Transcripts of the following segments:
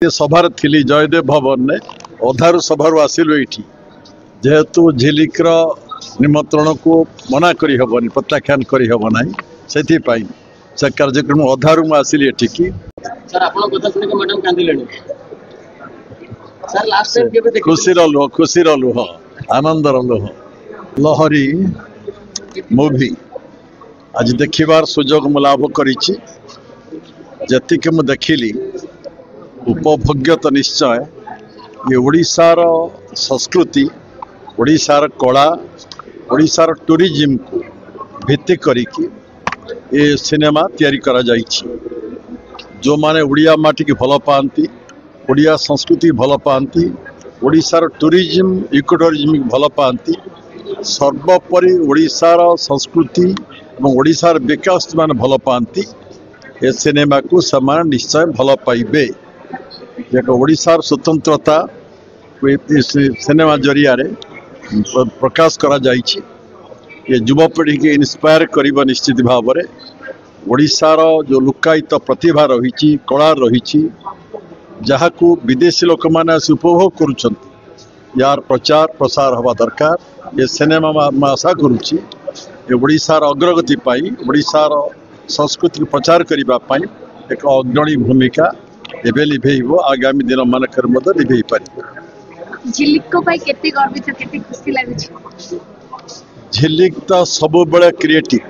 सभार थी जयदेव भवन ने अधारू सभार आसिलु ये जेहेतु झिलिकर निमंत्रण को मना करी हबनी प्रत्याख्यान करी हब ना से कार्यक्रम अधारू आसिली एठिकी खुशी लुह आनंद लुह लहरी मूवी आज देखिबार सुजोग मु लाभ करी मु देखिली उपभोग्य तो निश्चय ये ओडिशार संस्कृति ओडिशार कला ओडिशार टूरिज्म को भित्ति करिकी ये सिनेमा तैयारी करा जाइछि। जो माने ओडिया माटी की भल पाती ओडिया संस्कृति भल पाती ओडिशार टूरिज्म इको टूरिज्म भल पाती सर्वोपरि ओडिशार संस्कृति और ओडिशार विकास मान भल पाती ए सिनेमा को समान निश्चय भल पाइबे। एक ओडिशार स्वतंत्रता सिनेमा जरिया प्रकाश करा जाइछि। ये युवपीढ़ी के इन्स्पायर करिबा निश्चित भाव में ओडिशार जो लुकायित प्रतिभा रही कला रही जहाँ को विदेशी लोक मैंने उपभोग करुछंती यार प्रचार प्रसार हवा दरकार। ये सिनेमा आशा करुच्ची ओडिशार अग्रगति पाई ओडिशार संस्कृति को प्रचार करने एक अग्रणी भूमिका एबे लिभेइबो आगामी दिन मानकर मध्य लिभेइ पारिबो। झिलिक को पाई केते गर्वित केते खुशी लागुछि। झिलिक तो सब बड़े क्रिएटिव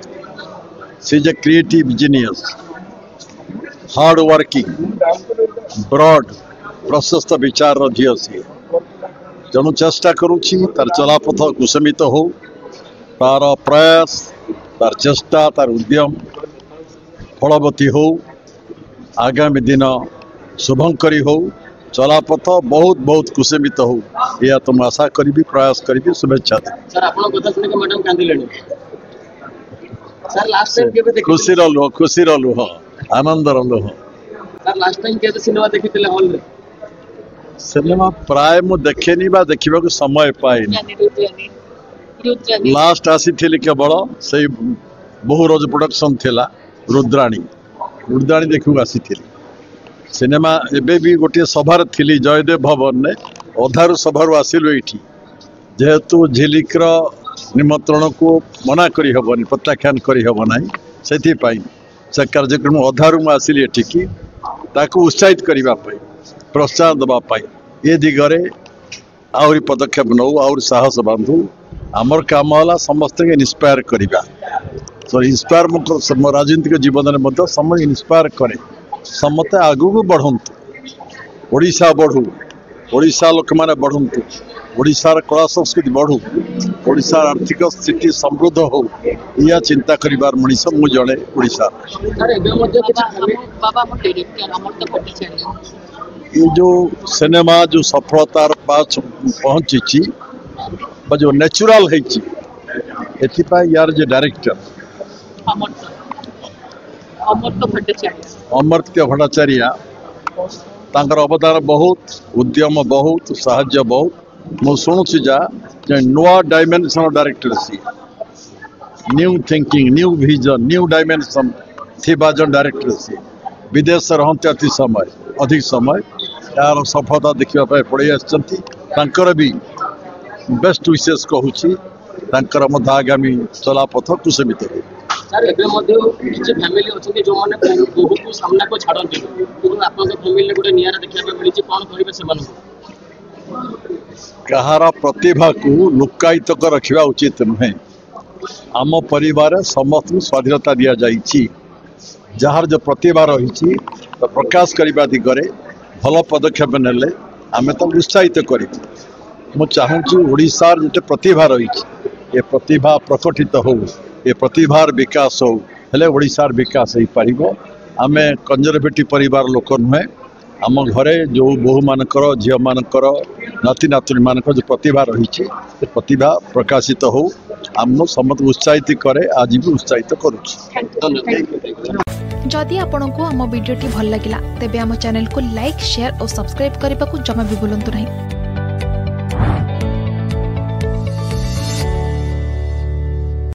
सी जे creative genius hard working broad प्रशस्त विचार झील सी तेणु चेष्टा करुछि तार चलापथ कुसमित हो तार प्रयास तार चेष्टा तार उद्यम फलवती हो आगामी दिन शुभंकरी हो चलापथ बहुत बहुत कुसमित हो यह तुम आशा करी प्रयास करी शुभेच्छा खुशी लुह आनंद लुह सिनेमा प्राय मु देखेनी बा देखा समय पाए लास्ट आसी केवल से बहुरोज प्रोडक्शन थिला रुद्राणी देखू आसी सिनेमा एबे भी गोटे सभार थी जयदेव भवन ने अधारू सभार आसिलु ये जेहेतु झिलिकर निमंत्रण को मना करी हबनी प्रत्याख्यान करी हब ना से कार्यक्रम अधारू आसिली एठिकी ताकू उत्साहित करने प्रोत्साहन देवाई ये दिगरे आहरी पदक्षेप नौ आहरी साहस बांधु आमर काम है समस्त इन्स्पायर करवा तो इन्स्पायर मो राजनीतिक जीवन में समय इन्स्पायर करे समते आगू को बढ़ंतु ओडिशा बढ़ू ओडिशा लोक माने बढ़ंतु ओडिशार कला संस्कृति बढ़ू ओडिशार आर्थिक स्थिति समृद्ध हो या चिंता करिबार मनीष मु जड़े ओडिशा ये जो सिनेमा जो सफलतार पास पहुंची जो नेचुरल है यार जे डायरेक्टर अमर्त्य भट्टाचार्य तांकर अवदान बहुत उद्यम बहुत साहाय्य बहुत मु शुणुची जा नुआ डायमेंशन डायरेक्टर सी new thinking new vision new dimension थी जन डायरेक्टर सी विदेश रहते अति समय अधिक समय यार सफलता देखा पड़े आर भी बेस्ट विशेष कहूँ आगामी चलापथ कुसमित हो कहार प्रतिभा को लुकायित रखा उचित नुहे। आम परिवार समस्त स्वाधीनता दि जाइए जार जो प्रतिभा रही तो प्रकाश करने दिगरे भल पदक्षेप नेले आम तो उत्साहित कर चाहूँ ओडिशार जो प्रतिभा रही ये प्रतिभा प्रकटित हो ये प्रतिभार विकास हो हेले ओडिशार विकास हो पारिबो। आमे कंजरवेटिव परिवार लोक नुहे आम घरे जो बहु मानकर झील मानकर नाती नातुणी मानकर जो प्रतिभा रही प्रतिभा प्रकाशित हो आम समस्त उत्साहित करे आज भी उत्साहित करुच्ची। जदि आपंक आम भिडी भल लगा तेब आम चैनल को लाइक शेयर और सब्सक्राइब करने को जमा भी भूलु नहीं।